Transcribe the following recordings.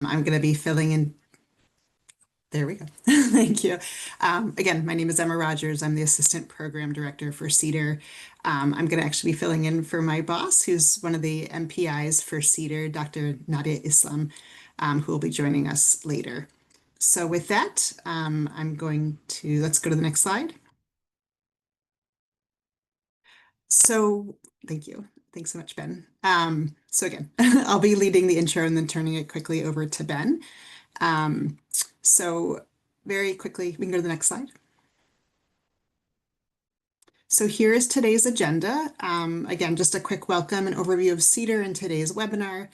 I'm going to be filling in. There we go. Thank you. Again, my name is Emma Rogers. I'm the Assistant Program Director for CEDER. I'm going to actually be filling in for my boss, who's one of the MPIs for CEDER, Dr. Nadia Islam, who will be joining us later. So with that, let's go to the next slide. So thank you. Thanks so much, Ben. So again, I'll be leading the intro and then turning it quickly over to Ben. Um, so very quickly, we can go to the next slide. So here is today's agenda. Again, just a quick welcome and overview of CEDER in today's webinar.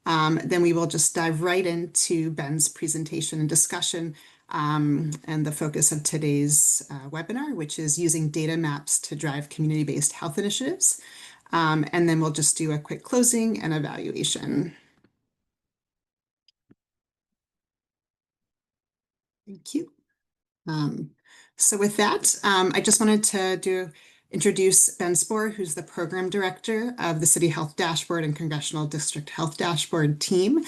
Then we will just dive right into Ben's presentation and discussion and the focus of today's webinar, which is using data maps to drive community-based health initiatives. And then we'll just do a quick closing and evaluation. Thank you. So with that, I just wanted to introduce Ben Spoer, who's the Program Director of the City Health Dashboard and Congressional District Health Dashboard team.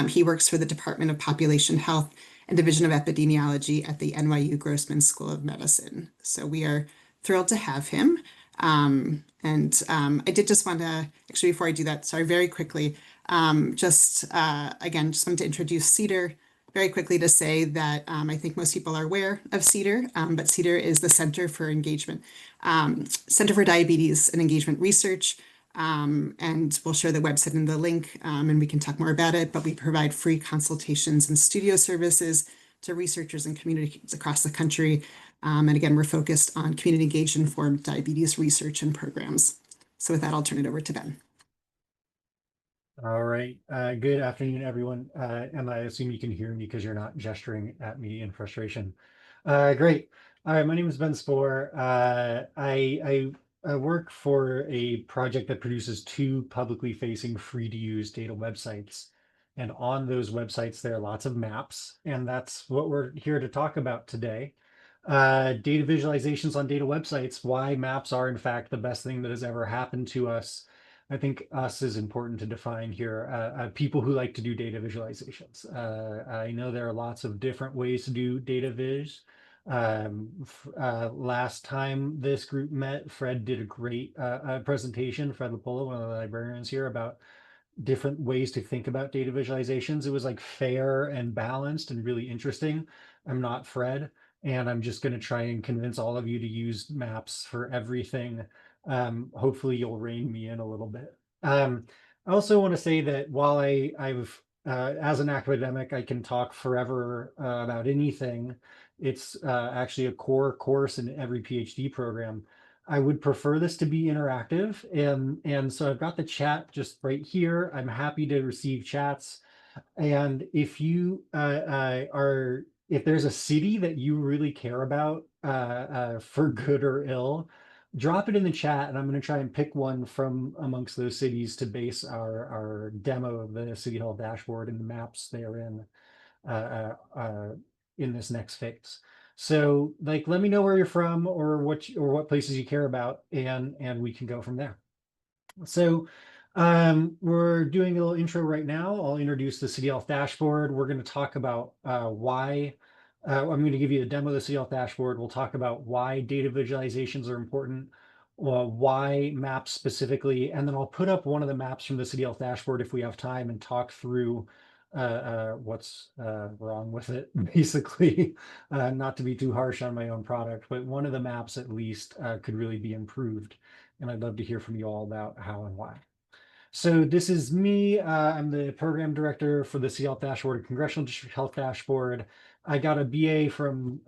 He works for the Department of Population Health and Division of Epidemiology at the NYU Grossman School of Medicine. So we are thrilled to have him. I did just want to, actually, before I do that, sorry, very quickly, again, just wanted to introduce CEDER very quickly to say that I think most people are aware of CEDER, but CEDER is the Center for Engagement, Center for Diabetes and Engagement Research. And we'll share the website in the link and we can talk more about it, but we provide free consultations and studio services to researchers and communities across the country. And again, we're focused on community engaged informed diabetes research and programs. So with that, I'll turn it over to Ben. All right. Good afternoon, everyone. And I assume you can hear me because you're not gesturing at me in frustration. Great. All right. My name is Ben Spoer. I work for a project that produces two publicly facing free to use data websites. And on those websites, there are lots of maps. And that's what we're here to talk about today. Data visualizations on data websites, why maps are, in fact, the best thing that has ever happened to us. I think us is important to define here. People who like to do data visualizations. I know there are lots of different ways to do data viz. Last time this group met, Fred did a great presentation, Fred Lapola, one of the librarians here, about different ways to think about data visualizations. It was like fair and balanced and really interesting. I'm not Fred, and I'm just going to try and convince all of you to use maps for everything. Hopefully you'll rein me in a little bit. I also want to say that while I've as an academic, I can talk forever about anything. It's actually a core course in every PhD program. I would prefer this to be interactive, and so I've got the chat just right here. I'm happy to receive chats, and if you if there's a city that you really care about for good or ill, drop it in the chat, and I'm going to try and pick one from amongst those cities to base our demo of the City Hall dashboard and the maps therein in this next phase. So like, let me know where you're from or what places you care about, and we can go from there. So we're doing a little intro right now. I'll introduce the City Health Dashboard. We're going to talk about why, I'm going to give you a demo of the City Health Dashboard. We'll talk about why data visualizations are important, why maps specifically, and then I'll put up one of the maps from the City Health Dashboard if we have time and talk through what's wrong with it, basically. Not to be too harsh on my own product, but one of the maps at least could really be improved. And I'd love to hear from you all about how and why. So this is me. I'm the program director for the City Health Dashboard, Congressional District Health Dashboard. I got a BA from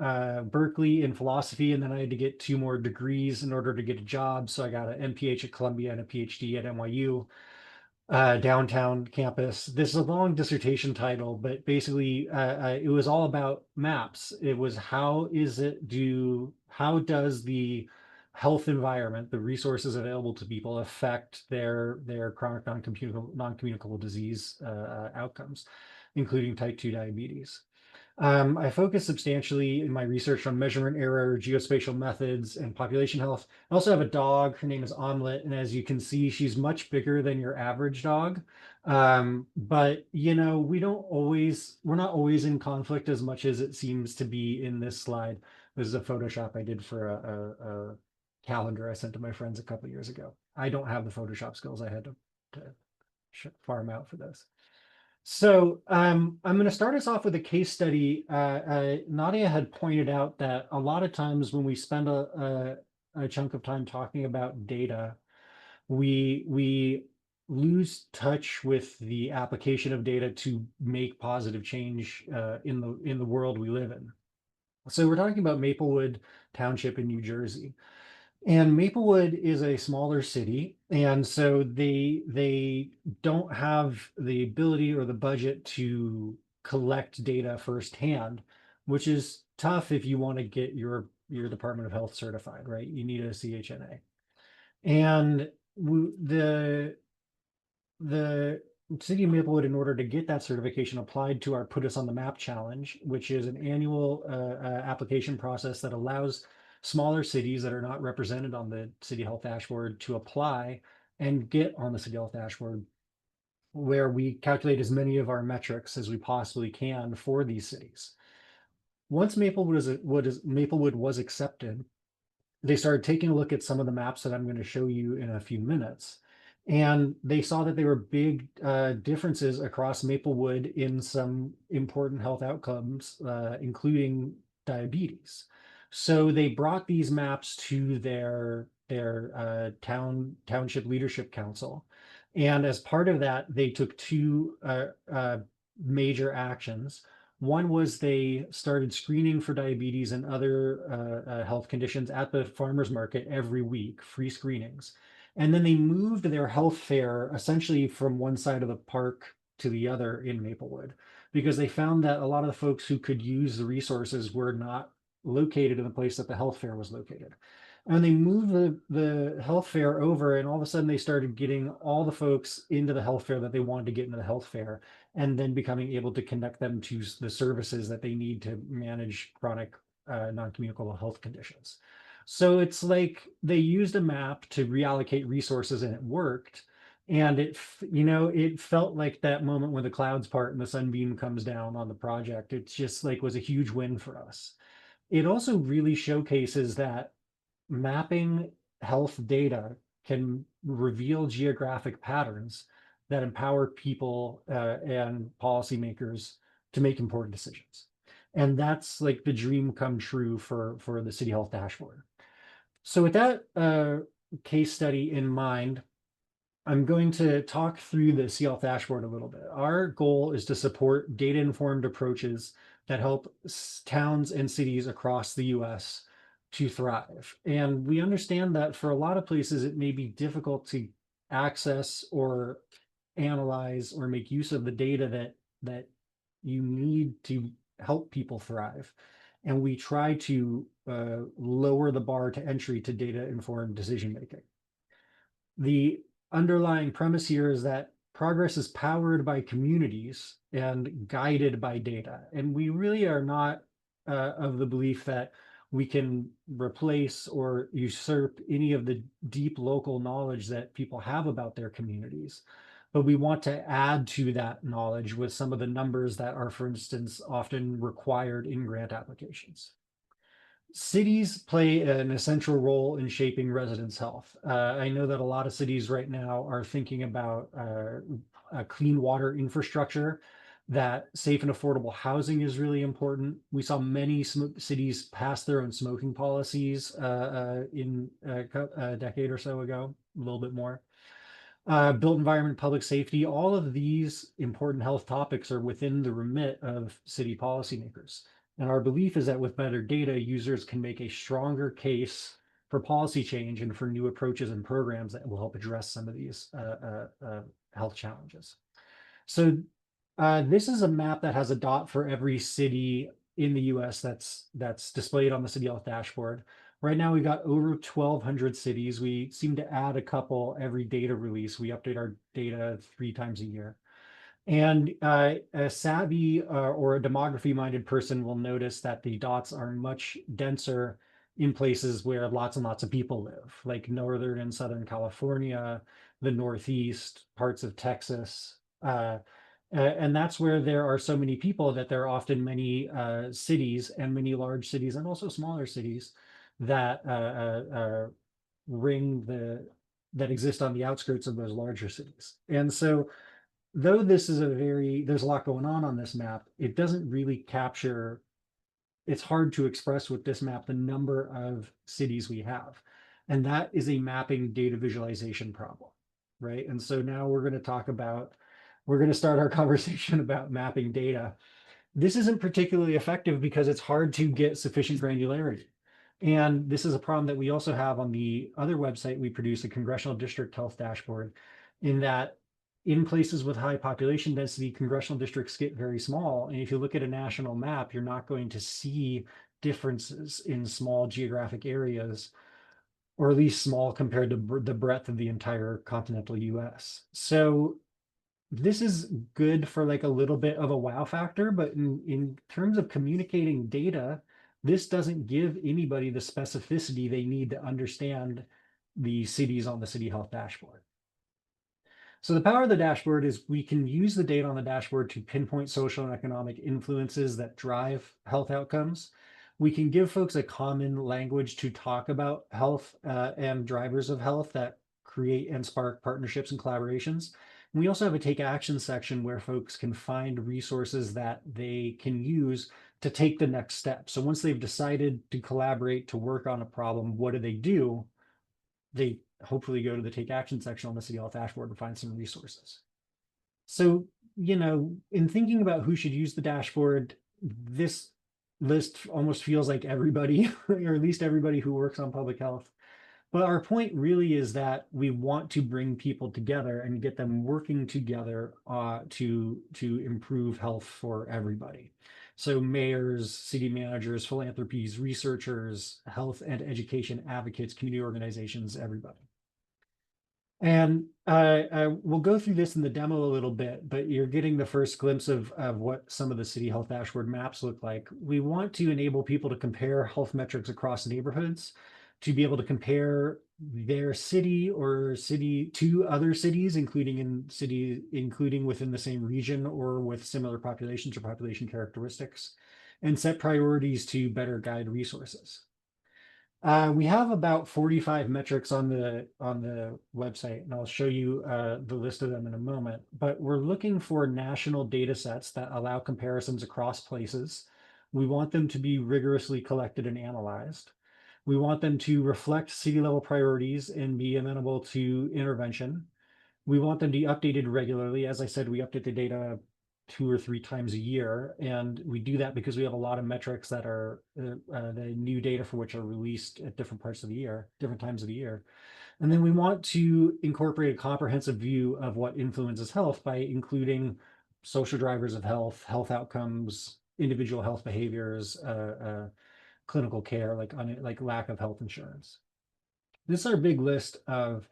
Berkeley in philosophy, and then I had to get 2 more degrees in order to get a job. So I got an MPH at Columbia and a PhD at NYU. Downtown campus. This is a long dissertation title, but basically it was all about maps. It was how does the health environment, the resources available to people, affect their chronic non-communicable disease outcomes, including type 2 diabetes. I focus substantially in my research on measurement error, geospatial methods, and population health. I also have a dog. Her name is Omelette, and as you can see, she's much bigger than your average dog. But we're not always in conflict as much as it seems to be in this slide. This is a Photoshop I did for a calendar I sent to my friends a couple of years ago. I don't have the Photoshop skills. I had to farm out for this. So I'm going to start us off with a case study. Nadia had pointed out that a lot of times when we spend a chunk of time talking about data, we lose touch with the application of data to make positive change in the world we live in. So we're talking about Maplewood Township in New Jersey. And Maplewood is a smaller city, and so they don't have the ability or the budget to collect data firsthand, which is tough if you want to get your Department of Health certified, right? You need a CHNA. And the city of Maplewood, in order to get that certification, applied to our Put Us on the Map challenge, which is an annual application process that allows smaller cities that are not represented on the City Health Dashboard to apply and get on the City Health Dashboard, where we calculate as many of our metrics as we possibly can for these cities. Once Maplewood was accepted, they started taking a look at some of the maps that I'm going to show you in a few minutes. And they saw that there were big differences across Maplewood in some important health outcomes, including diabetes. So they brought these maps to their township leadership council. And as part of that, they took two major actions. One was they started screening for diabetes and other health conditions at the farmers market every week, free screenings. And then they moved their health fair essentially from one side of the park to the other in Maplewood, because they found that a lot of the folks who could use the resources were not located in the place that the health fair was located. And they moved the health fair over, and all of a sudden they started getting all the folks into the health fair that they wanted to get into the health fair, and then becoming able to connect them to the services that they need to manage chronic non-communicable health conditions. So it's like they used a map to reallocate resources and it worked. And it felt like that moment when the clouds part and the sunbeam comes down on the project. It's just like was a huge win for us. It also really showcases that mapping health data can reveal geographic patterns that empower people and policymakers to make important decisions. And that's like the dream come true for the City Health Dashboard. So with that case study in mind, I'm going to talk through the City Health Dashboard a little bit. Our goal is to support data-informed approaches that help towns and cities across the US to thrive. And we understand that for a lot of places, it may be difficult to access or analyze or make use of the data that you need to help people thrive. And we try to lower the bar to entry to data-informed decision making. The underlying premise here is that progress is powered by communities and guided by data. And we really are not of the belief that we can replace or usurp any of the deep local knowledge that people have about their communities. But we want to add to that knowledge with some of the numbers that are, for instance, often required in grant applications. Cities play an essential role in shaping residents' health. I know that a lot of cities right now are thinking about a clean water infrastructure, that safe and affordable housing is really important. We saw many cities pass their own smoking policies in a decade or so ago, a little bit more. Built environment, public safety, all of these important health topics are within the remit of city policymakers. And our belief is that with better data, users can make a stronger case for policy change and for new approaches and programs that will help address some of these health challenges. So this is a map that has a dot for every city in the US that's displayed on the City Health Dashboard. Right now, we've got over 1,200 cities. We seem to add a couple every data release. We update our data 3 times a year. And a savvy or a demography-minded person will notice that the dots are much denser in places where lots and lots of people live, like Northern and Southern California, the Northeast, parts of Texas, And that's where there are so many people that there are often many cities and many large cities and also smaller cities that ring that exist on the outskirts of those larger cities. And so though this is there's a lot going on this map, it doesn't really capture, it's hard to express with this map the number of cities we have. And that is a mapping data visualization problem, right? And so now we're going to start our conversation about mapping data. This isn't particularly effective because it's hard to get sufficient granularity. And this is a problem that we also have on the other website we produce, a Congressional District Health Dashboard, in that in places with high population density, congressional districts get very small. And if you look at a national map, you're not going to see differences in small geographic areas, or at least small compared to the breadth of the entire continental US. So this is good for like a little bit of a wow factor, but in terms of communicating data, this doesn't give anybody the specificity they need to understand the cities on the City Health Dashboard. So the power of the dashboard is we can use the data on the dashboard to pinpoint social and economic influences that drive health outcomes. We can give folks a common language to talk about health and drivers of health that create and spark partnerships and collaborations. And we also have a take action section where folks can find resources that they can use to take the next step. So once they've decided to collaborate to work on a problem, what do? They hopefully go to the take action section on the City Health Dashboard and find some resources. So, in thinking about who should use the dashboard, this list almost feels like everybody, or at least everybody who works on public health. But our point really is that we want to bring people together and get them working together to improve health for everybody. So mayors, city managers, philanthropies, researchers, health and education advocates, community organizations, everybody. And we'll go through this in the demo a little bit, but you're getting the first glimpse of what some of the City Health Dashboard maps look like. We want to enable people to compare health metrics across neighborhoods, to be able to compare their city to other cities, including within the same region or with similar populations or population characteristics, and set priorities to better guide resources. We have about 45 metrics on the website, and I'll show you the list of them in a moment. But we're looking for national data sets that allow comparisons across places. We want them to be rigorously collected and analyzed. We want them to reflect city level priorities and be amenable to intervention. We want them to be updated regularly. As I said, we update the data 2 or 3 times a year, and we do that because we have a lot of metrics that are the new data for which are released at different times of the year. And then we want to incorporate a comprehensive view of what influences health by including social drivers of health, health outcomes, individual health behaviors, clinical care, like lack of health insurance. This is our big list of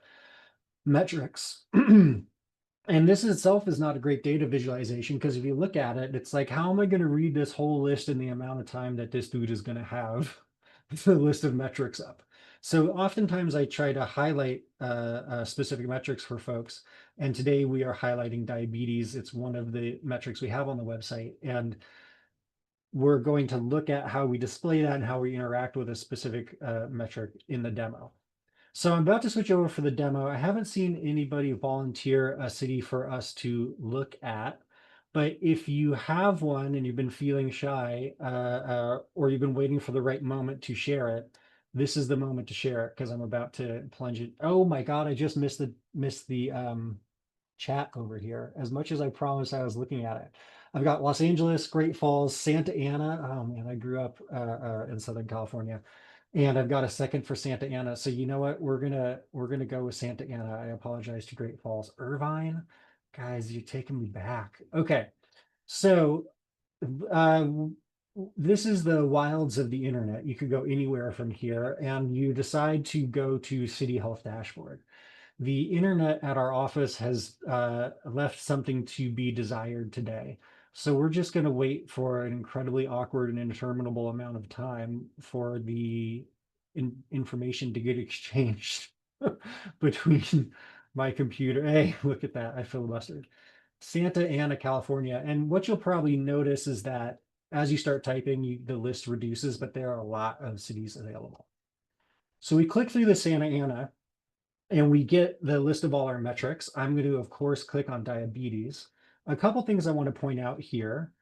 metrics. And this itself is not a great data visualization, because if you look at it, it's like, how am I going to read this whole list in the amount of time that this dude is going to have the list of metrics up? So oftentimes I try to highlight specific metrics for folks. And today we are highlighting diabetes. It's one of the metrics we have on the website. And we're going to look at how we display that and how we interact with a specific metric in the demo. So I'm about to switch over for the demo. I haven't seen anybody volunteer a city for us to look at, but if you have one and you've been feeling shy, or you've been waiting for the right moment to share it, this is the moment to share it, because I'm about to plunge it. Oh my God, I just missed the chat over here. As much as I promised I was looking at it. I've got Los Angeles, Great Falls, Santa Ana. Oh man, I grew up in Southern California. And I've got a second for Santa Ana. So you know what? We're gonna go with Santa Ana. I apologize to Great Falls. Irvine, guys, you're taking me back. Okay, so this is the wilds of the internet. You could go anywhere from here, and you decide to go to City Health Dashboard. The internet at our office has left something to be desired today. So we're just going to wait for an incredibly awkward and interminable amount of time for the information to get exchanged between my computer. Hey, look at that. I filibustered. Santa Ana, California. And what you'll probably notice is that as you start typing, the list reduces, but there are a lot of cities available. So we click through the Santa Ana and we get the list of all our metrics. I'm going to, of course, click on diabetes. A couple things I want to point out here.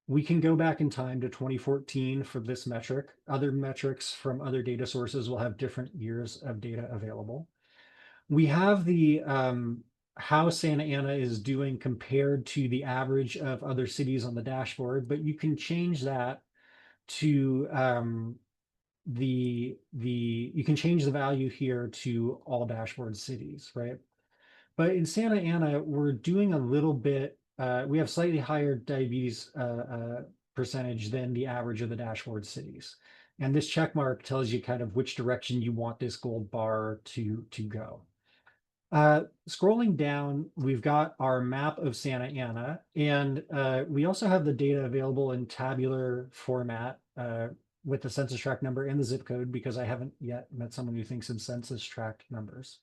We can go back in time to 2014 for this metric. Other metrics from other data sources will have different years of data available. We have the how Santa Ana is doing compared to the average of other cities on the dashboard, but you can change that to you can change the value here to all dashboard cities, right? But in Santa Ana, we're doing a little bit, we have slightly higher diabetes percentage than the average of the dashboard cities. And this check mark tells you kind of which direction you want this gold bar to go. Scrolling down, we've got our map of Santa Ana, and we also have the data available in tabular format with the census tract number and the zip code, because I haven't yet met someone who thinks in census tract numbers.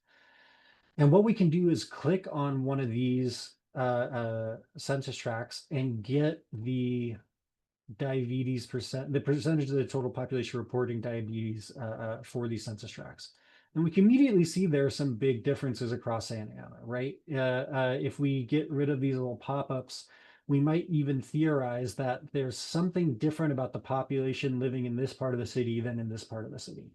And what we can do is click on one of these census tracts and get the diabetes the percentage of the total population reporting diabetes for these census tracts. And we can immediately see there are some big differences across Santa Ana, right? If we get rid of these little pop-ups, we might even theorize that there's something different about the population living in this part of the city than in this part of the city.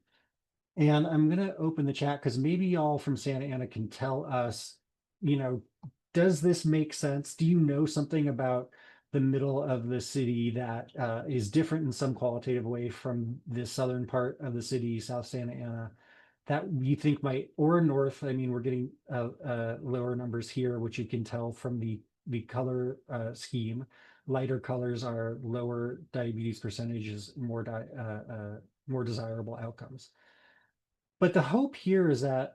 And I'm going to open the chat because maybe y'all from Santa Ana can tell us, does this make sense? Do you know something about the middle of the city that is different in some qualitative way from the southern part of the city, South Santa Ana, that you think might, or north? I mean, we're getting lower numbers here, which you can tell from the color scheme. Lighter colors are lower diabetes percentages, more desirable outcomes. But the hope here is that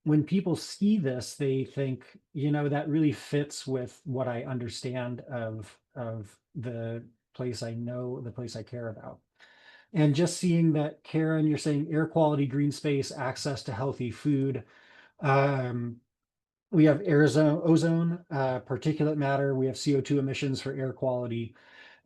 when people see this, they think, that really fits with what I understand of the place I know, the place I care about. And just seeing that, Karen, you're saying air quality, green space, access to healthy food. We have ozone, particulate matter. We have CO2 emissions for air quality.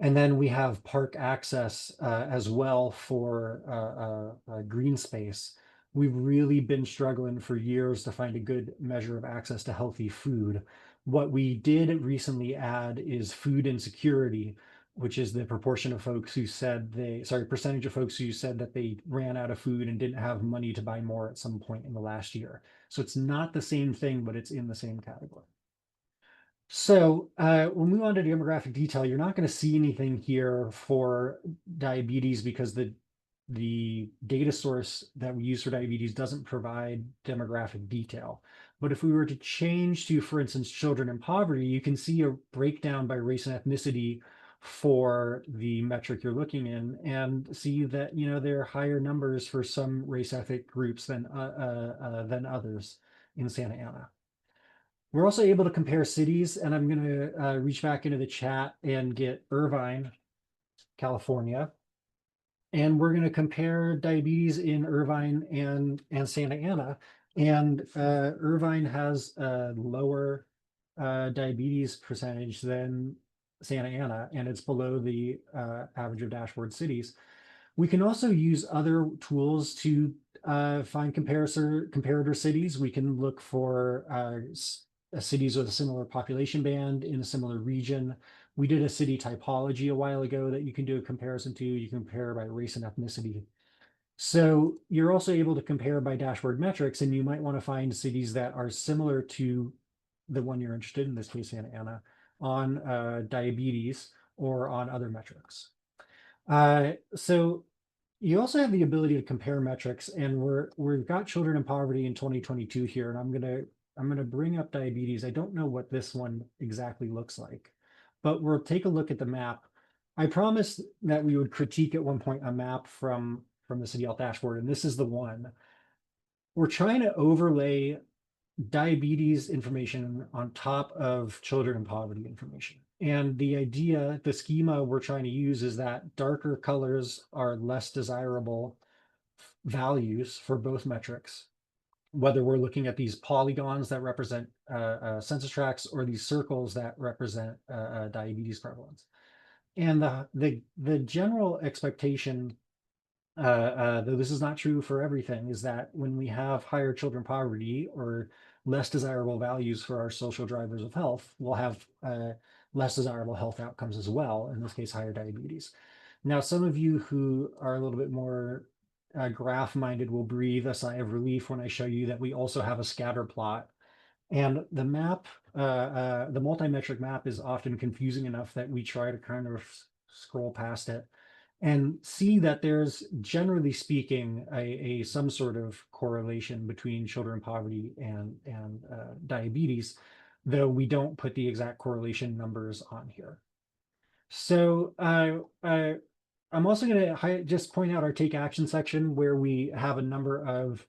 And then we have park access as well for green space. We've really been struggling for years to find a good measure of access to healthy food. What we did recently add is food insecurity, which is the proportion of folks who said percentage of folks who said that they ran out of food and didn't have money to buy more at some point in the last year. So it's not the same thing, but it's in the same category. So we'll move on to demographic detail. You're not going to see anything here for diabetes because the data source that we use for diabetes doesn't provide demographic detail. But if we were to change to, for instance, children in poverty, you can see a breakdown by race and ethnicity for the metric you're looking in, and see that there are higher numbers for some race ethnic groups than others in Santa Ana. We're also able to compare cities, and I'm going to reach back into the chat and get Irvine, California. And we're going to compare diabetes in Irvine and Santa Ana. And Irvine has a lower diabetes percentage than Santa Ana, and it's below the average of dashboard cities. We can also use other tools to find comparator cities. We can look for cities with a similar population band in a similar region. We did a city typology a while ago that you can do a comparison to. You can compare by race and ethnicity. So you're also able to compare by dashboard metrics, and you might want to find cities that are similar to the one you're interested in this case, Santa Ana, on diabetes or on other metrics. So you also have the ability to compare metrics, and we've got children in poverty in 2022 here, and I'm gonna bring up diabetes. I don't know what this one exactly looks like, but we'll take a look at the map. I promised that we would critique at one point a map from the City Health Dashboard, and this is the one. We're trying to overlay diabetes information on top of children in poverty information. And the idea, the schema we're trying to use is that darker colors are less desirable values for both metrics. Whether we're looking at these polygons that represent census tracts or these circles that represent diabetes prevalence. And the general expectation, though this is not true for everything, is that when we have higher children poverty or less desirable values for our social drivers of health, we'll have less desirable health outcomes as well, in this case, higher diabetes. Now, some of you who are a little bit more graph-minded will breathe a sigh of relief when I show you that we also have a scatter plot. And the map, the multi-metric map is often confusing enough that we try to kind of scroll past it and see that there's, generally speaking, some sort of correlation between children poverty and diabetes, though we don't put the exact correlation numbers on here. So I'm also going to just point out our take action section, where we have a number of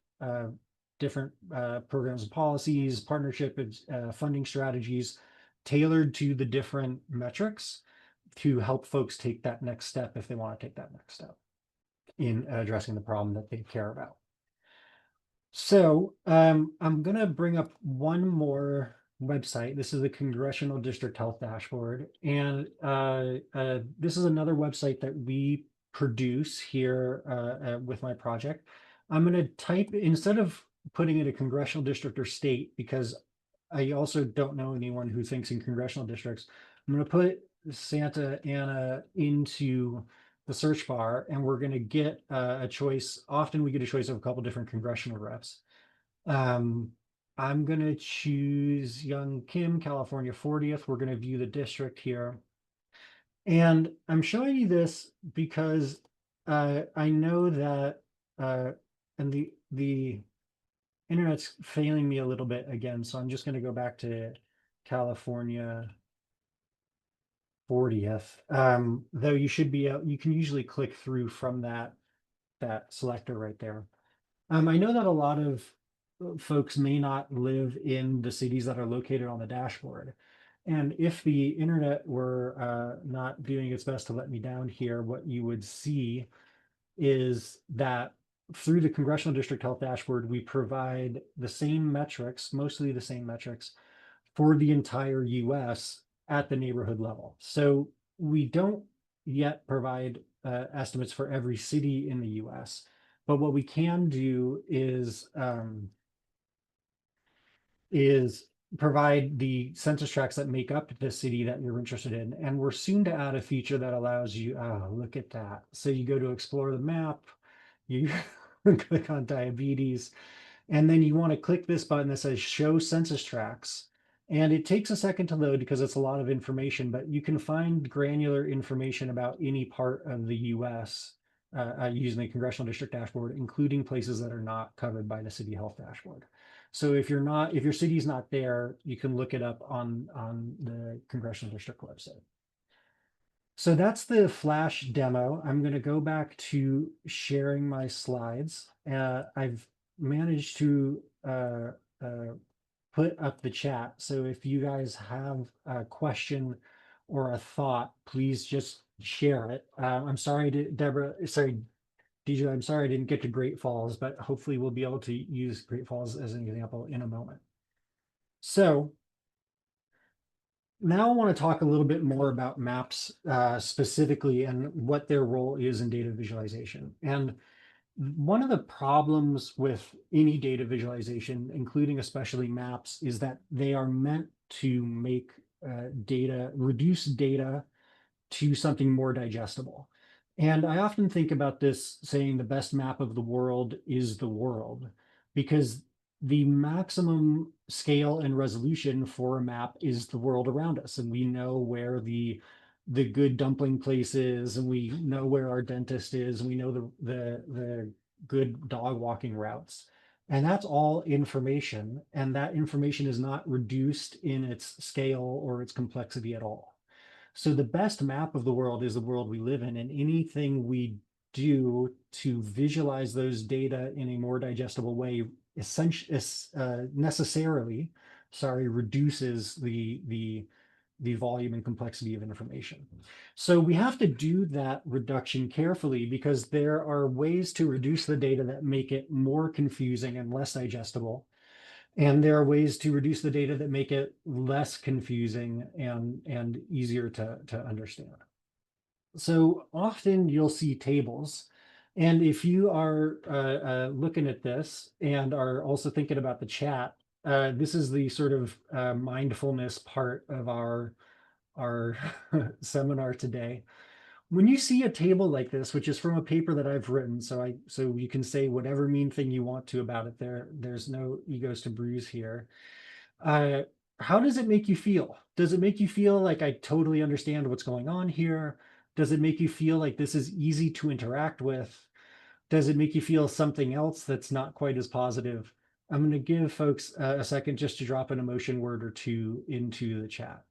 different programs and policies, partnership and funding strategies tailored to the different metrics to help folks take that next step if they want to take that next step in addressing the problem that they care about. So I'm going to bring up one more website. This is the Congressional District Health Dashboard. And this is another website that we produce here with my project. I'm going to type, instead of putting in a congressional district or state, because I also don't know anyone who thinks in congressional districts, I'm going to put Santa Ana into the search bar, and we're going to get a choice. Often we get a choice of a couple different congressional reps. I'm going to choose Young Kim, California 40th. We're going to view the district here. And I'm showing you this because I know that, and the internet's failing me a little bit again, so I'm just going to go back to California 40th. Though you should be you can usually click through from that selector right there. I know that a lot of folks may not live in the cities that are located on the dashboard. And if the internet were not doing its best to let me down here, what you would see is that through the Congressional District Health Dashboard, we provide the same metrics, mostly the same metrics, for the entire US at the neighborhood level. So we don't yet provide estimates for every city in the US, but what we can do is provide the census tracts that make up the city that you're interested in. And we're soon to add a feature that allows you, oh, look at that. So you go to explore the map, you click on diabetes, and then you want to click this button that says show census tracts. And it takes a second to load because it's a lot of information, but you can find granular information about any part of the US using the Congressional District Dashboard, including places that are not covered by the City Health Dashboard. So if your city's not there, you can look it up on the Congressional District website. So that's the Flash demo. I'm going to go back to sharing my slides. I've managed to put up the chat. So if you guys have a question or a thought, please just share it. I'm sorry, Deidre, I'm sorry I didn't get to Great Falls, but hopefully we'll be able to use Great Falls as an example in a moment. So now I want to talk a little bit more about maps specifically and what their role is in data visualization. And one of the problems with any data visualization, including especially maps, is that they are meant to make reduce data to something more digestible. And I often think about this saying the best map of the world is the world, because the maximum scale and resolution for a map is the world around us. And we know where the good dumpling place is, and we know where our dentist is, and we know the good dog walking routes. And that's all information. And that information is not reduced in its scale or its complexity at all. So the best map of the world is the world we live in, and anything we do to visualize those data in a more digestible way necessarily reduces the volume and complexity of information. So we have to do that reduction carefully, because there are ways to reduce the data that make it more confusing and less digestible. And there are ways to reduce the data that make it less confusing and easier to understand. So often you'll see tables. And if you are looking at this and are also thinking about the chat, this is the sort of mindfulness part of our seminar today. When you see a table like this, which is from a paper that I've written, so you can say whatever mean thing you want to about it. There's no egos to bruise here. Uh, how does it make you feel? Does it make you feel like I totally understand what's going on here? Does it make you feel like this is easy to interact with? Does it make you feel something else that's not quite as positive? I'm going to give folks a second just to drop an emotion word or two into the chat.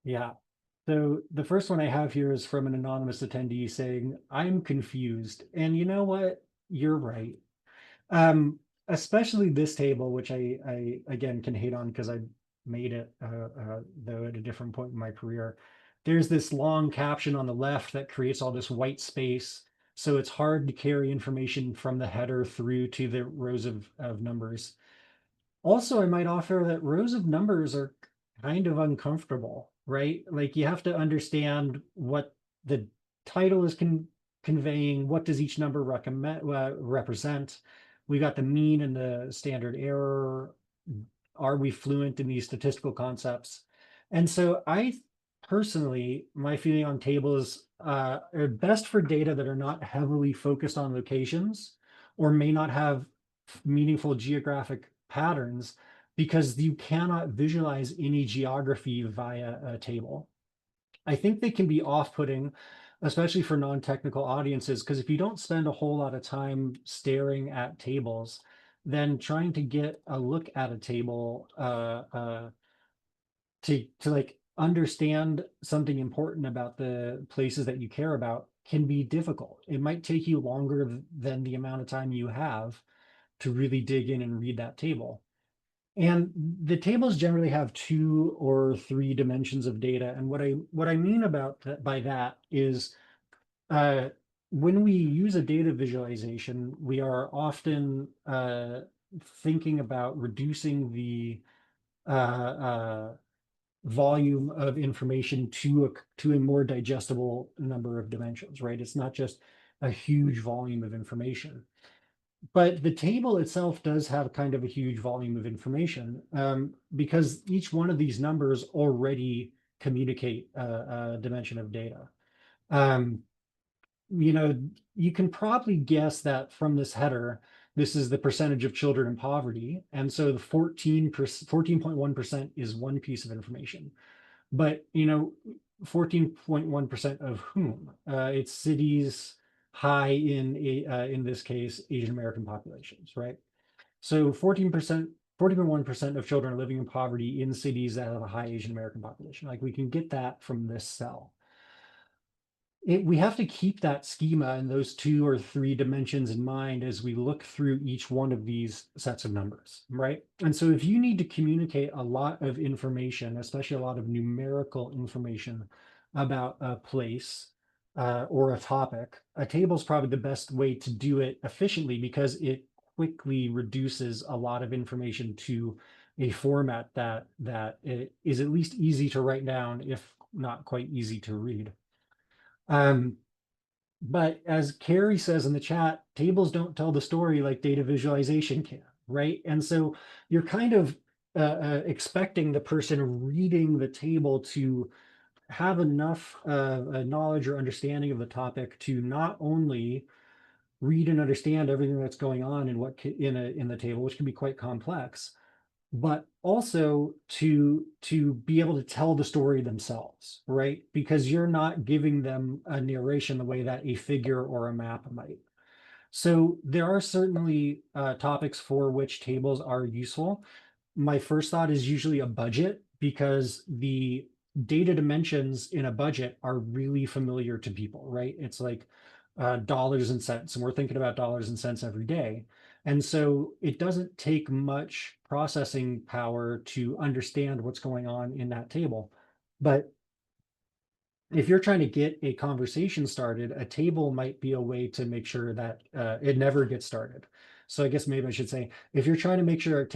Yeah. So the first one I have here is from an anonymous attendee saying, I'm confused. And you know what? You're right. Um, Especially this table, which I again can hate on because I made it, though at a different point in my career. There's this long caption on the left that creates all this white space. So it's hard to carry information from the header through to the rows of numbers. Also, I might offer that rows of numbers are kind of uncomfortable, right? Like you have to understand what the title is conveying. What does each number represent? We got the mean and the standard error. Are we fluent in these statistical concepts? And so I personally, my feeling on tables are best for data that are not heavily focused on locations or may not have meaningful geographic patterns because you cannot visualize any geography via a table. I think they can be off-putting, especially for non-technical audiences, because if you don't spend a whole lot of time staring at tables, then trying to get a look at a table to like understand something important about the places that you care about can be difficult. It might take you longer than the amount of time you have to really dig in and read that table. And the tables generally have 2 or 3 dimensions of data. And what I mean about by that is uh, when we use a data visualization, we are often thinking about reducing the volume of information to a more digestible number of dimensions, right? It's not just a huge volume of information. But the table itself does have kind of a huge volume of information because each one of these numbers already communicate a dimension of data. Um, you know, you can probably guess that from this header, this is the percentage of children in poverty. And so the 14.1% is one piece of information. But, 14.1% of whom? It's cities high in this case, Asian American populations, right? So 14.1% of children are living in poverty in cities that have a high Asian American population. Like we can get that from this cell. We have to keep that schema and those 2 or 3 dimensions in mind as we look through each one of these sets of numbers, right? And so if you need to communicate a lot of information, especially a lot of numerical information about a place or a topic, a table is probably the best way to do it efficiently because it quickly reduces a lot of information to a format that is at least easy to write down, if not quite easy to read. But as Carrie says in the chat, tables don't tell the story like data visualization can, right? And so you're kind of expecting the person reading the table to have enough knowledge or understanding of the topic to not only read and understand everything that's going on in in the table, which can be quite complex, but also to be able to tell the story themselves, right? Because you're not giving them a narration the way that a figure or a map might. So there are certainly topics for which tables are useful. My first thought is usually a budget because the data dimensions in a budget are really familiar to people, right? It's like dollars and cents, and we're thinking about dollars and cents every day. And so it doesn't take much processing power to understand what's going on in that table. But if you're trying to get a conversation started, a table might be a way to make sure that it never gets started. So I guess maybe I should say, if you're trying to make sure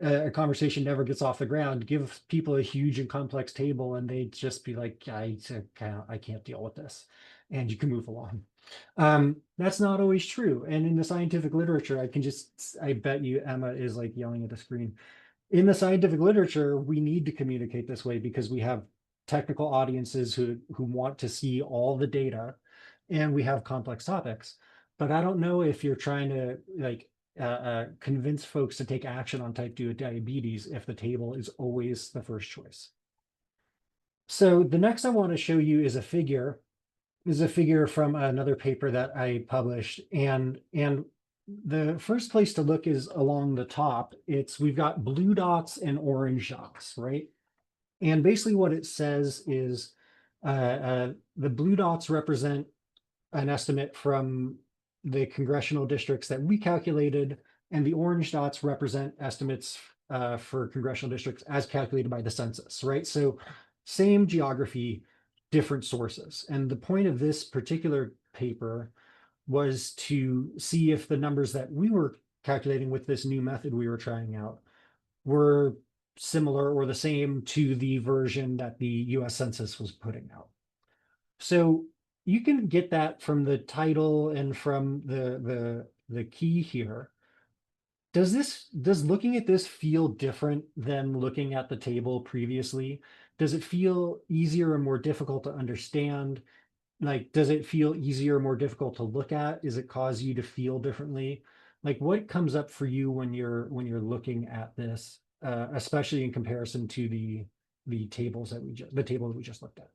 a conversation never gets off the ground, give people a huge and complex table and they'd just be like, I can't deal with this. And you can move along. That's not always true. And in the scientific literature, I bet you Emma is like yelling at the screen. In the scientific literature, we need to communicate this way because we have technical audiences who want to see all the data, and we have complex topics. But I don't know if you're trying to convince folks to take action on type 2 diabetes if the table is always the first choice. So the next I want to show you is a figure from another paper that I published, and the first place to look is along the top. We've got blue dots and orange dots, right? And basically what it says is the blue dots represent an estimate from the congressional districts that we calculated, and the orange dots represent estimates for congressional districts as calculated by the census, right? So same geography, different sources. And the point of this particular paper was to see if the numbers that we were calculating with this new method we were trying out were similar or the same to the version that the US Census was putting out. So you can get that from the title and from the key here. Does looking at this feel different than looking at the table previously? Does it feel easier or more difficult to understand? Like, does it feel easier or more difficult to look at? Does it cause you to feel differently? Like, what comes up for you when you're looking at this, especially in comparison to the table that we just looked at?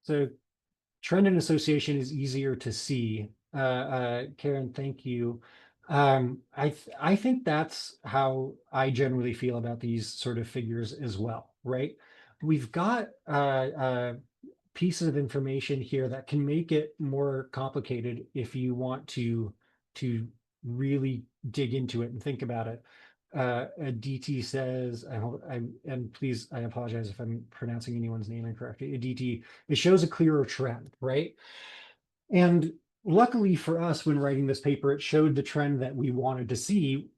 So trend and association is easier to see. Karen, thank you. I think that's how I generally feel about these sort of figures as well, right? We've got pieces of information here that can make it more complicated if you want to really dig into it and think about it. A DT says, and please, I apologize if I'm pronouncing anyone's name incorrectly. A DT, it shows a clearer trend, right? And luckily for us, when writing this paper, it showed the trend that we wanted to see.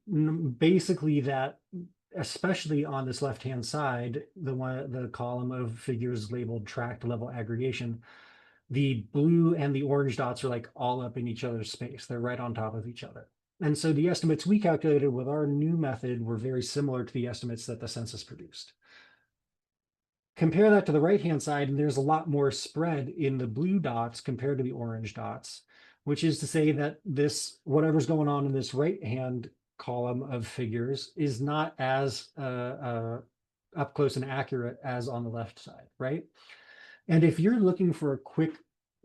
Basically, that especially on this left-hand side, the column of figures labeled tract level aggregation, the blue and the orange dots are like all up in each other's space. They're right on top of each other. And so the estimates we calculated with our new method were very similar to the estimates that the census produced. Compare that to the right-hand side, and there's a lot more spread in the blue dots compared to the orange dots, which is to say that whatever's going on in this right-hand column of figures is not as up close and accurate as on the left side, right? And if you're looking for a quick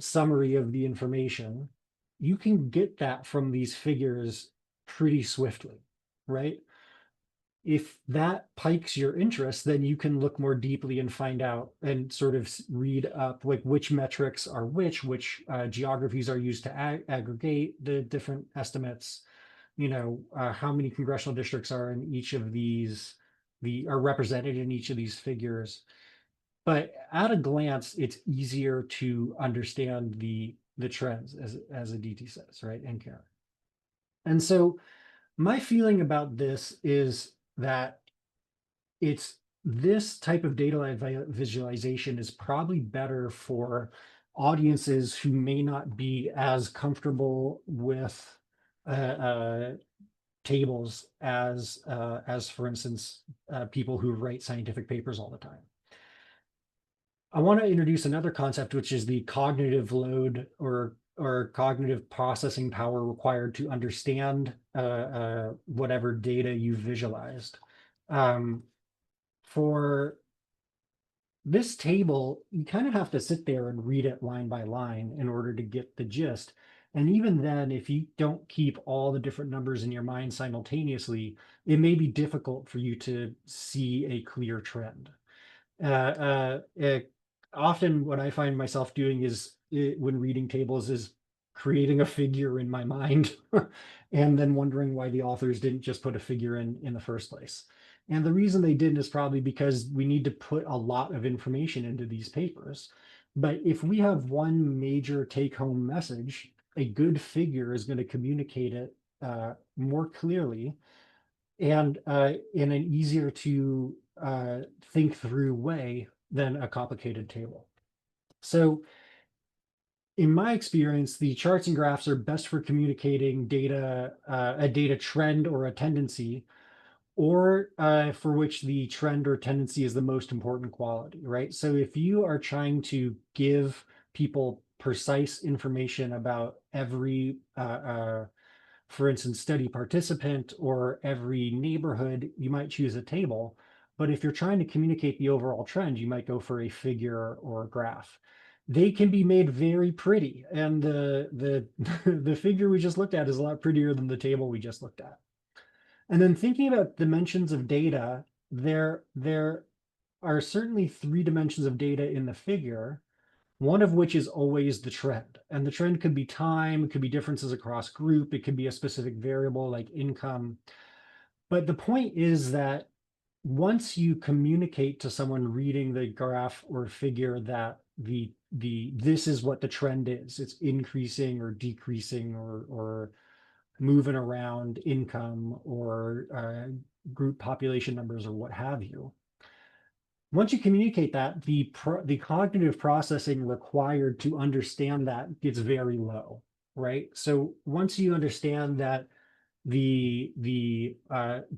summary of the information, you can get that from these figures pretty swiftly, right? If that pikes your interest, then you can look more deeply and find out and sort of read up like which metrics are which geographies are used to aggregate the different estimates, how many congressional districts are in each of these, are represented in each of these figures. But at a glance, it's easier to understand the trends, as a DT says, right? And Karen. And so my feeling about this is that this type of data visualization is probably better for audiences who may not be as comfortable with tables as for instance, people who write scientific papers all the time. I want to introduce another concept, which is the cognitive load or cognitive processing power required to understand whatever data you visualized. For this table, you kind of have to sit there and read it line by line in order to get the gist. And even then, if you don't keep all the different numbers in your mind simultaneously, it may be difficult for you to see a clear trend. Often what I find myself doing is when reading tables is creating a figure in my mind and then wondering why the authors didn't just put a figure in the first place. And the reason they didn't is probably because we need to put a lot of information into these papers. But if we have one major take-home message, a good figure is going to communicate it more clearly and in an easier to think through way than a complicated table. So in my experience, the charts and graphs are best for communicating data, a data trend or a tendency, or for which the trend or tendency is the most important quality, right? So if you are trying to give people precise information about every for instance, study participant or every neighborhood, you might choose a table. But if you're trying to communicate the overall trend, you might go for a figure or a graph. They can be made very pretty. And the the figure we just looked at is a lot prettier than the table we just looked at. And then thinking about dimensions of data, there are certainly 3 dimensions of data in the figure, one of which is always the trend. And the trend could be time, it could be differences across group, it could be a specific variable like income. But the point is that once you communicate to someone reading the graph or figure that this is what the trend is, it's increasing or decreasing or moving around income or group population numbers or what have you. Once you communicate that, the cognitive processing required to understand that gets very low, right? So once you understand that the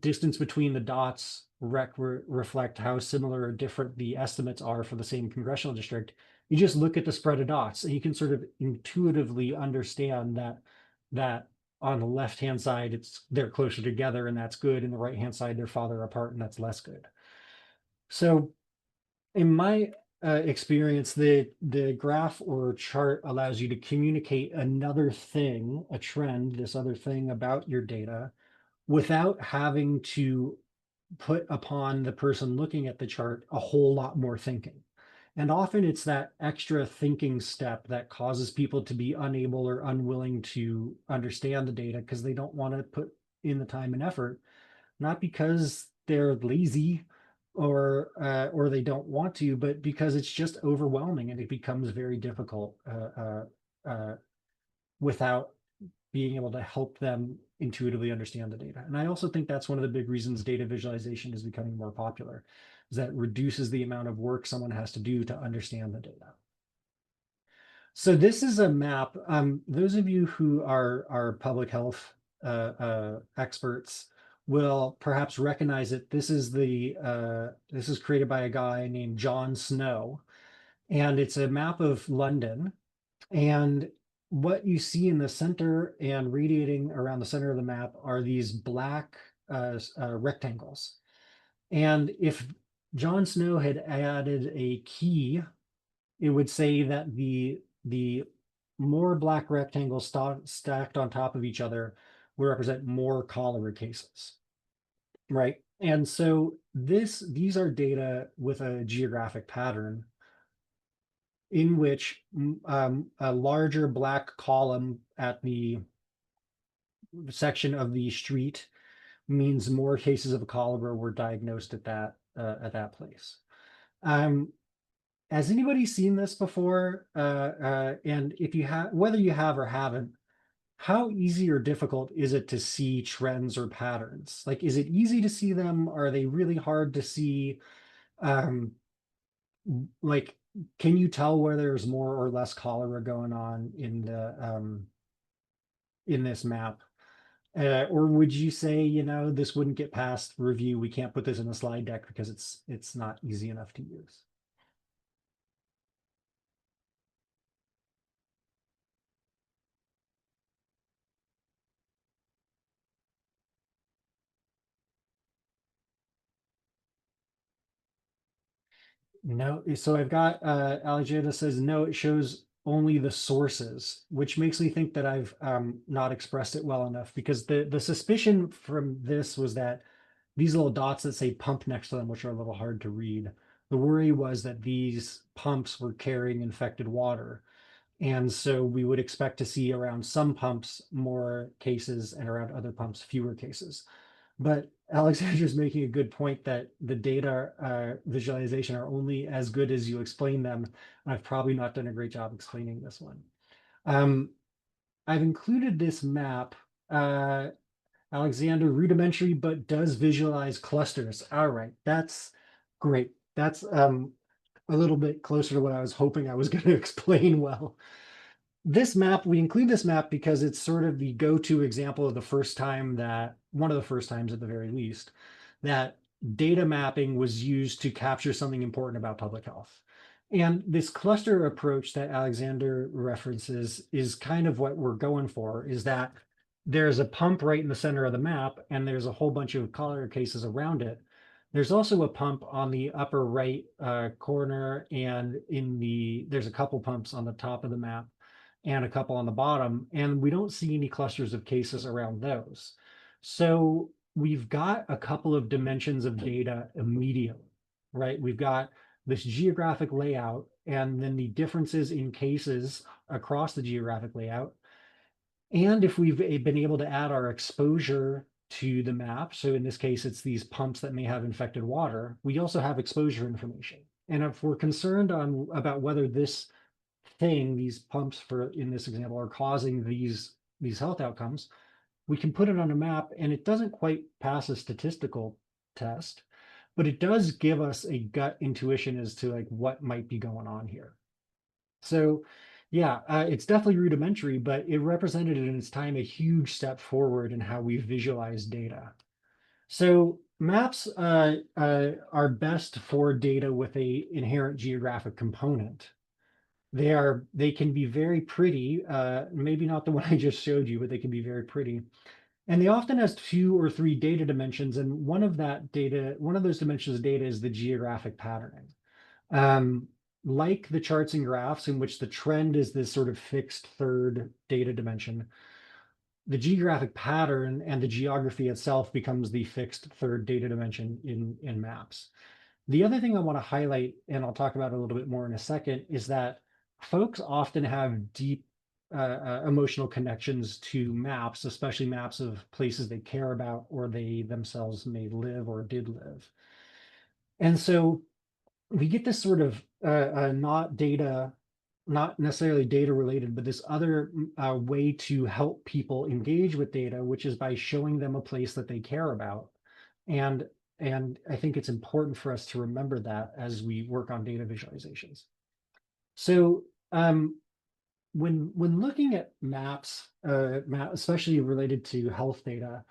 distance between the dots reflect how similar or different the estimates are for the same congressional district, you just look at the spread of dots and you can sort of intuitively understand that on the left-hand side, they're closer together and that's good, and the right-hand side, they're farther apart and that's less good. So in my experience, the graph or chart allows you to communicate another thing, a trend, this other thing about your data, without having to put upon the person looking at the chart a whole lot more thinking. And often it's that extra thinking step that causes people to be unable or unwilling to understand the data because they don't want to put in the time and effort, not because they're lazy or they don't want to, but because it's just overwhelming and it becomes very difficult without being able to help them intuitively understand the data. And I also think that's one of the big reasons data visualization is becoming more popular, is that it reduces the amount of work someone has to do to understand the data. So this is a map. Those of you who are public health experts will perhaps recognize it. This is created by a guy named John Snow, and it's a map of London. And what you see in the center and radiating around the center of the map are these black rectangles. And if John Snow had added a key, it would say that the more black rectangles stacked on top of each other would represent more cholera cases, right? And so these are data with a geographic pattern in which a larger black column at the section of the street means more cases of cholera were diagnosed at that place. Has anybody seen this before? And if you have, whether you have or haven't, how easy or difficult is it to see trends or patterns? Like, is it easy to see them? Are they really hard to see? Like, can you tell where there's more or less cholera going on in this map? Or would you say, this wouldn't get past review? We can't put this in a slide deck because it's not easy enough to use. No, so I've got Alexandra says no, it shows only the sources, which makes me think that I've not expressed it well enough, because the suspicion from this was that these little dots that say pump next to them, which are a little hard to read, the worry was that these pumps were carrying infected water. And so we would expect to see around some pumps more cases and around other pumps fewer cases. But Alexander's making a good point that the data visualization are only as good as you explain them. I've probably not done a great job explaining this one. I've included this map, Alexander, rudimentary, but does visualize clusters. All right, that's great. That's a little bit closer to what I was hoping I was going to explain well. This map, we include this map because it's sort of the go-to example of the first time that, one of the first times at the very least, that data mapping was used to capture something important about public health. And this cluster approach that Alexander references is kind of what we're going for, is that there's a pump right in the center of the map, and there's a whole bunch of collar cases around it. There's also a pump on the upper right corner, and there's a couple pumps on the top of the map and a couple on the bottom, and we don't see any clusters of cases around those. So we've got a couple of dimensions of data immediately, right? We've got this geographic layout, and then the differences in cases across the geographic layout. And if we've been able to add our exposure to the map, so in this case, it's these pumps that may have infected water, we also have exposure information. And if we're concerned about whether this thing, these pumps in this example, are causing these health outcomes, we can put it on a map, and it doesn't quite pass a statistical test, but it does give us a gut intuition as to like what might be going on here. So yeah, it's definitely rudimentary, but it represented in its time a huge step forward in how we visualize data. So maps are best for data with a inherent geographic component. They can be very pretty, maybe not the one I just showed you, but they can be very pretty. And they often has 2 or 3 data dimensions, and one of those dimensions of data is the geographic patterning. Like the charts and graphs, in which the trend is this sort of fixed third data dimension, the geographic pattern and the geography itself becomes the fixed third data dimension in maps. The other thing I want to highlight, and I'll talk about it a little bit more in a second, is that folks often have deep emotional connections to maps, especially maps of places they care about or they themselves may live or did live. And so we get this sort of not necessarily data related, but this other way to help people engage with data, which is by showing them a place that they care about. And I think it's important for us to remember that as we work on data visualizations. So when looking at maps, especially related to health data,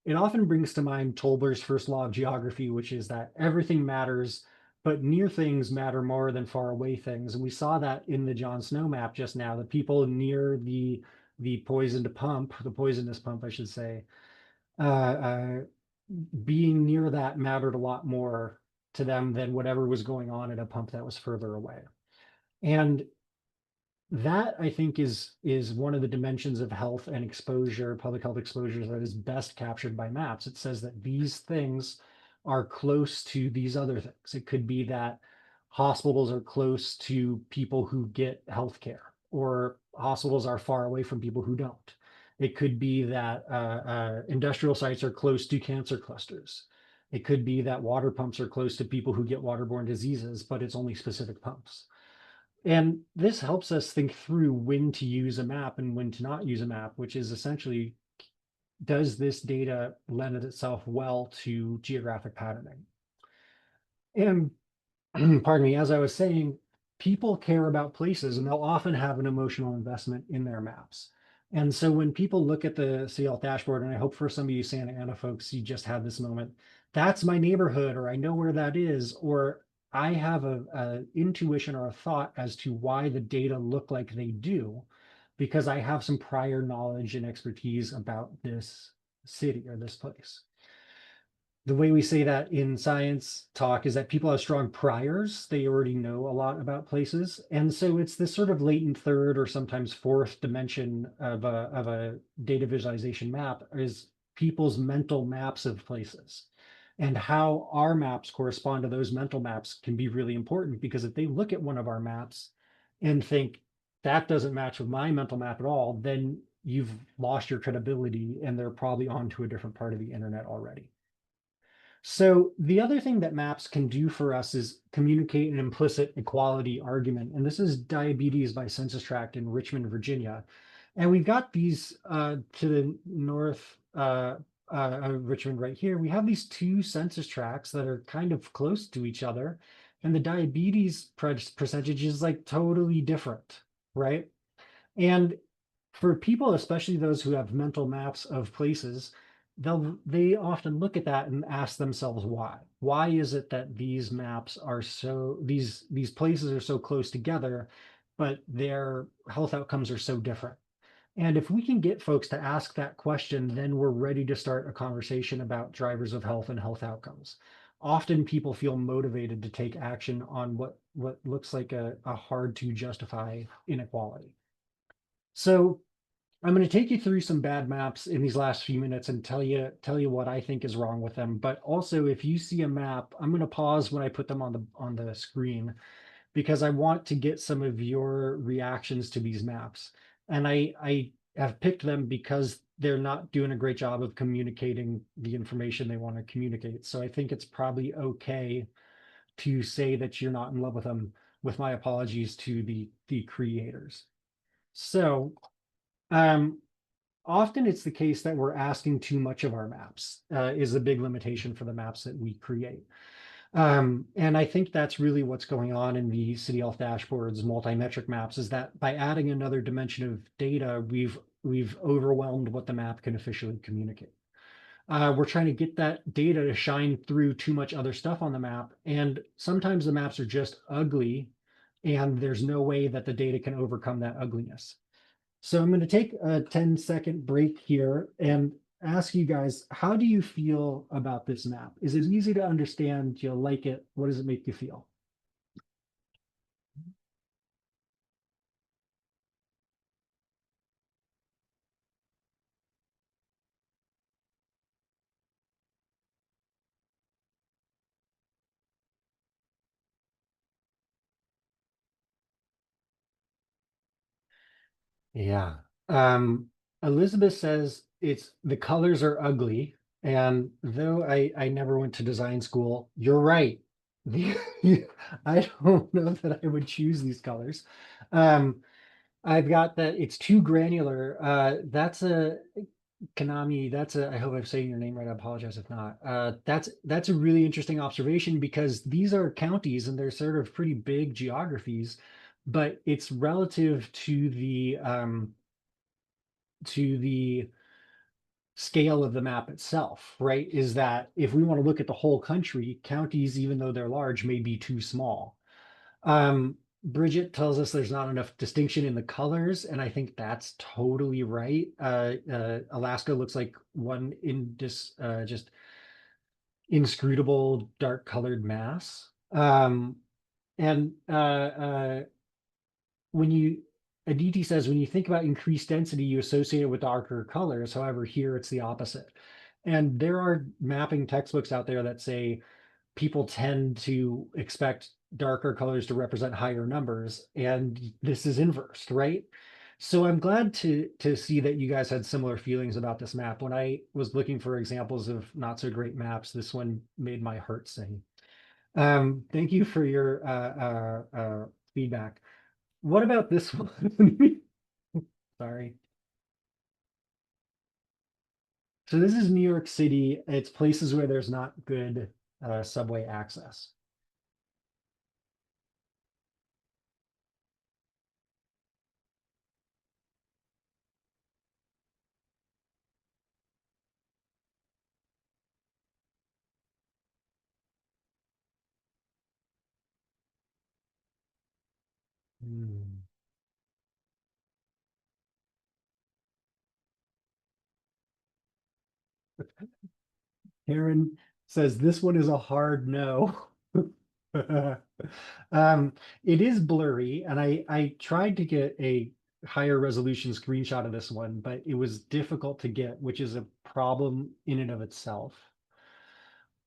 it often brings to mind Tolber's first law of geography, which is that everything matters, but near things matter more than far away things. And we saw that in the John Snow map just now. The people near the poisonous pump, I should say, being near that mattered a lot more to them than whatever was going on at a pump that was further away. And that, I think, is one of the dimensions of health and exposure, public health exposures, that is best captured by maps. It says that these things are close to these other things. It could be that hospitals are close to people who get health care, or hospitals are far away from people who don't. It could be that industrial sites are close to cancer clusters. It could be that water pumps are close to people who get waterborne diseases, but it's only specific pumps. And this helps us think through when to use a map and when to not use a map, which is essentially, does this data lend itself well to geographic patterning? And pardon me, as I was saying, people care about places, and they'll often have an emotional investment in their maps. And so when people look at the City Health Dashboard, and I hope for some of you Santa Ana folks, you just had this moment, that's my neighborhood, or I know where that is, or I have a intuition or a thought as to why the data look like they do, because I have some prior knowledge and expertise about this city or this place. The way we say that in science talk is that people have strong priors. They already know a lot about places. And so it's this sort of latent third or sometimes fourth dimension of a data visualization map is people's mental maps of places. And how our maps correspond to those mental maps can be really important, because if they look at one of our maps and think that doesn't match with my mental map at all, then you've lost your credibility and they're probably onto a different part of the internet already. So the other thing that maps can do for us is communicate an implicit equality argument. And this is Diabetes by Census Tract in Richmond, Virginia. And we've got these to the north of Richmond right here. We have these two census tracts that are kind of close to each other. And the diabetes percentage is like totally different, right? And for people, especially those who have mental maps of places, they often look at that and ask themselves why. Why is it that these maps are so these places are so close together, but their health outcomes are so different? And if we can get folks to ask that question, then we're ready to start a conversation about drivers of health and health outcomes. Often people feel motivated to take action on what looks like a hard to justify inequality. So I'm going to take you through some bad maps in these last few minutes and tell you what I think is wrong with them. But also, if you see a map, I'm going to pause when I put them on the screen, because I want to get some of your reactions to these maps. And I have picked them because they're not doing a great job of communicating the information they want to communicate. So I think it's probably okay to say that you're not in love with them, with my apologies to the creators. So um, often it's the case that we're asking too much of our maps, is a big limitation for the maps that we create. And I think that's really what's going on in the City Health Dashboard's multi-metric maps, is that by adding another dimension of data, we've overwhelmed what the map can officially communicate. We're trying to get that data to shine through too much other stuff on the map, and sometimes the maps are just ugly, and there's no way that the data can overcome that ugliness. So I'm going to take a 10-second break here and ask you guys, how do you feel about this map? Is it easy to understand? Do you like it? What does it make you feel? Yeah. Um, Elizabeth says it's the colors are ugly. And though I never went to design school, you're right. The, I don't know that I would choose these colors. Um, I've got that it's too granular. That's a Kanami, that's a, I hope I'm saying your name right. I apologize if not. That's a really interesting observation, because these are counties and they're sort of pretty big geographies, but it's relative to the scale of the map itself, right? Is that if we want to look at the whole country, counties, even though they're large, may be too small. Bridget tells us there's not enough distinction in the colors, and I think that's totally right. Alaska looks like one just inscrutable dark colored mass. And when you Aditi says when you think about increased density, you associate it with darker colors. However, here it's the opposite. And there are mapping textbooks out there that say people tend to expect darker colors to represent higher numbers, and this is inversed, right? So I'm glad to see that you guys had similar feelings about this map. When I was looking for examples of not so great maps, this one made my heart sing. Thank you for your feedback. What about this one? Sorry. So this is New York City. It's places where there's not good subway access. Hmm. Karen says this one is a hard no. Um, it is blurry, and I tried to get a higher resolution screenshot of this one, but it was difficult to get, which is a problem in and of itself.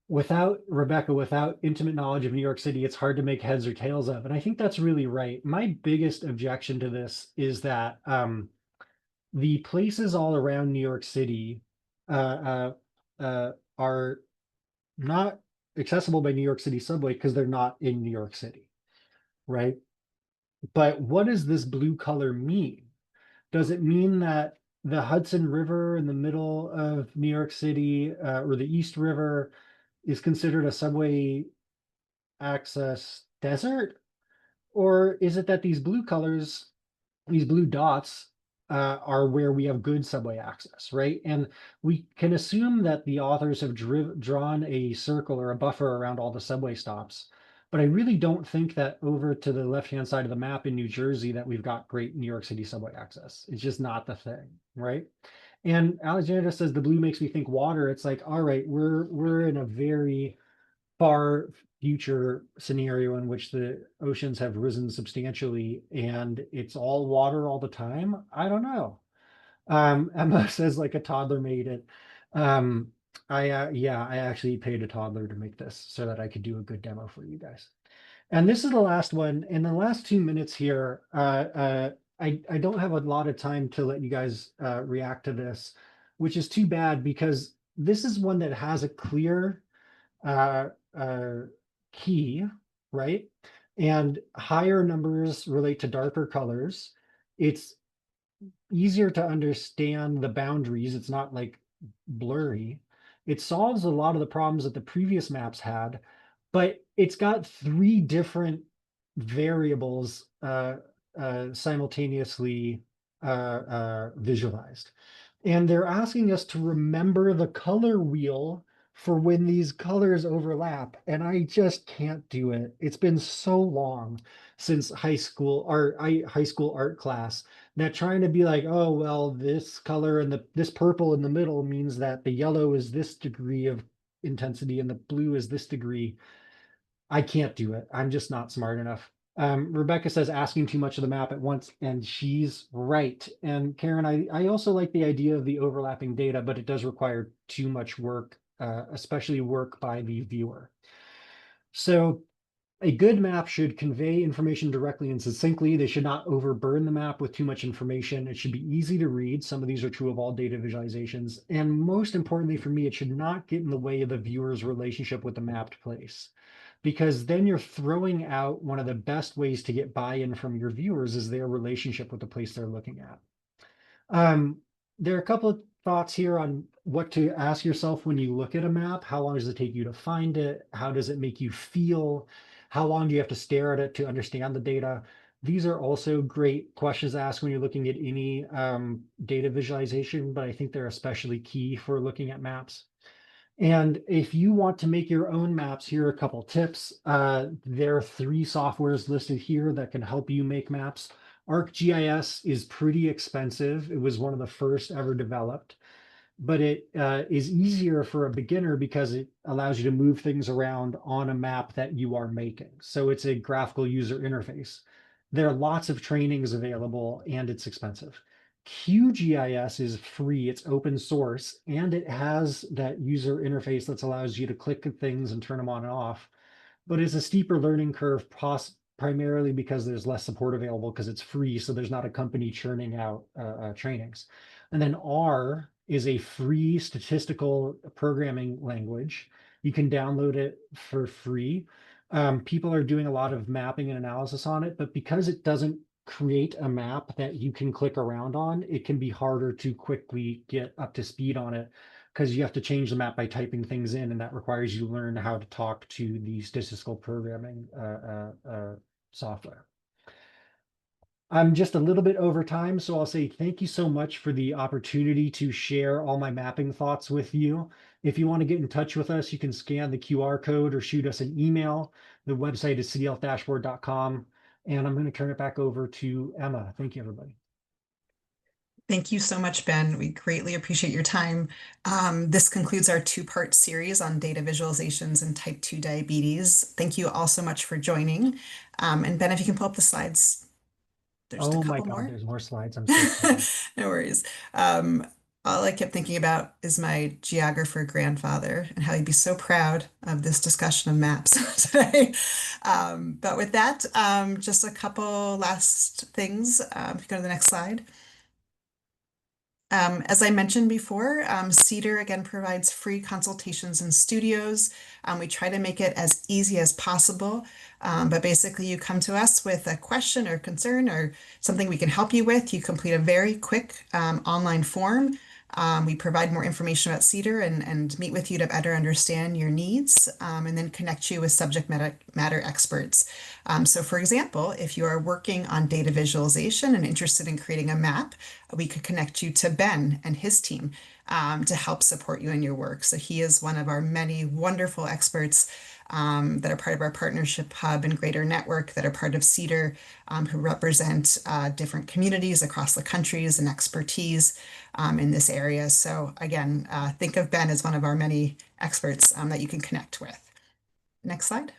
Without Rebecca, without intimate knowledge of New York City, it's hard to make heads or tails of. And I think that's really right. My biggest objection to this is that the places all around New York City are not accessible by New York City subway because they're not in New York City, right? But what does this blue color mean? Does it mean that the Hudson River in the middle of New York City or the East River is considered a subway access desert? Or is it that these blue colors, these blue dots, are where we have good subway access, right? And we can assume that the authors have drawn a circle or a buffer around all the subway stops. But I really don't think that over to the left-hand side of the map in New Jersey that we've got great New York City subway access. It's just not the thing, right? And Alexandra says the blue makes me think water. It's like, all right, we're in a very far future scenario in which the oceans have risen substantially and it's all water all the time. I don't know. Emma says like a toddler made it. Yeah, I actually paid a toddler to make this so that I could do a good demo for you guys. And this is the last one. In the last 2 minutes here, I don't have a lot of time to let you guys react to this, which is too bad because this is one that has a clear uh, uh, key, right? And higher numbers relate to darker colors. It's easier to understand the boundaries. It's not like blurry. It solves a lot of the problems that the previous maps had, but it's got three different variables simultaneously visualized. And they're asking us to remember the color wheel for when these colors overlap. And I just can't do it. It's been so long since high school or high school art class that trying to be like, oh, well, this color and this purple in the middle means that the yellow is this degree of intensity and the blue is this degree. I can't do it. I'm just not smart enough. Rebecca says asking too much of the map at once, and she's right. And Karen, I also like the idea of the overlapping data, but it does require too much work, especially work by the viewer. So a good map should convey information directly and succinctly. They should not overburden the map with too much information. It should be easy to read. Some of these are true of all data visualizations. And most importantly for me, it should not get in the way of the viewer's relationship with the mapped place, because then you're throwing out one of the best ways to get buy-in from your viewers is their relationship with the place they're looking at. There are a couple of thoughts here on what to ask yourself when you look at a map. How long does it take you to find it? How does it make you feel? How long do you have to stare at it to understand the data? These are also great questions to ask when you're looking at any data visualization, but I think they're especially key for looking at maps. And if you want to make your own maps, here are a couple tips. There are 3 softwares listed here that can help you make maps. ArcGIS is pretty expensive. It was one of the first ever developed, but it is easier for a beginner because it allows you to move things around on a map that you are making. So it's a graphical user interface. There are lots of trainings available and it's expensive. QGIS is free, it's open source, and it has that user interface that allows you to click at things and turn them on and off. But it's a steeper learning curve, primarily because there's less support available because it's free, so there's not a company churning out trainings. And then R is a free statistical programming language. You can download it for free. People are doing a lot of mapping and analysis on it, but because it doesn't create a map that you can click around on, it can be harder to quickly get up to speed on it because you have to change the map by typing things in, and that requires you to learn how to talk to the statistical programming software. I'm just a little bit over time, so I'll say thank you so much for the opportunity to share all my mapping thoughts with you. If you want to get in touch with us, you can scan the QR code or shoot us an email. The website is cityhealthdashboard.com. And I'm going to turn it back over to Emma. Thank you, everybody. Thank you so much, Ben. We greatly appreciate your time. This concludes our two-part series on data visualizations and type 2 diabetes. Thank you all so much for joining. And Ben, if you can pull up the slides, there's a Oh my couple God, more. there's more slides. I'm so sorry. No worries. All I kept thinking about is my geographer grandfather and how he'd be so proud of this discussion of maps today. But with that, just a couple last things. If you go to the next slide. As I mentioned before, CEDER again provides free consultations in studios. We try to make it as easy as possible, but basically you come to us with a question or concern or something we can help you with. You complete a very quick online form. We provide more information about CEDER and meet with you to better understand your needs, and then connect you with subject matter experts. So for example, if you are working on data visualization and interested in creating a map, we could connect you to Ben and his team to help support you in your work. So he is one of our many wonderful experts that are part of our partnership hub and greater network that are part of CEDER, who represent different communities across the countries and expertise in this area. So again, think of Ben as one of our many experts that you can connect with. Next slide.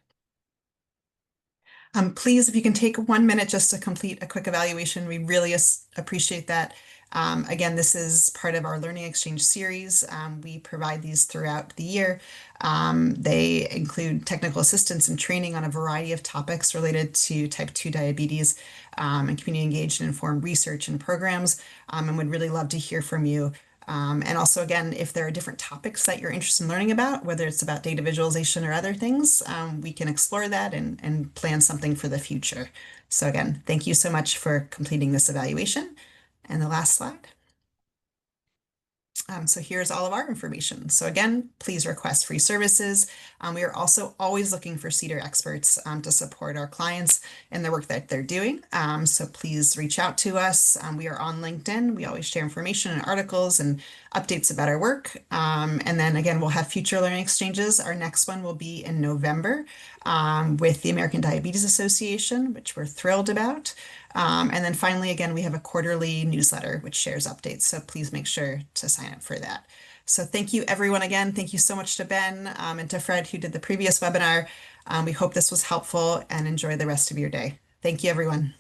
Please, if you can take 1 minute just to complete a quick evaluation, we really appreciate that. Again, this is part of our Learning Exchange series. We provide these throughout the year. They include technical assistance and training on a variety of topics related to type 2 diabetes, and community engaged and informed research and programs, and would really love to hear from you. And also, again, if there are different topics that you're interested in learning about, whether it's about data visualization or other things, we can explore that and plan something for the future. So again, thank you so much for completing this evaluation. And the last slide. So here's all of our information. So again, please request free services. We are also always looking for CEDER experts to support our clients in the work that they're doing. So please reach out to us. We are on LinkedIn. We always share information and articles and updates about our work. And then again, we'll have future learning exchanges. Our next one will be in November with the American Diabetes Association, which we're thrilled about. And then finally, again, we have a quarterly newsletter which shares updates. So please make sure to sign up for that. So thank you, everyone, again. Thank you so much to Ben and to Fred, who did the previous webinar. We hope this was helpful and enjoy the rest of your day. Thank you, everyone.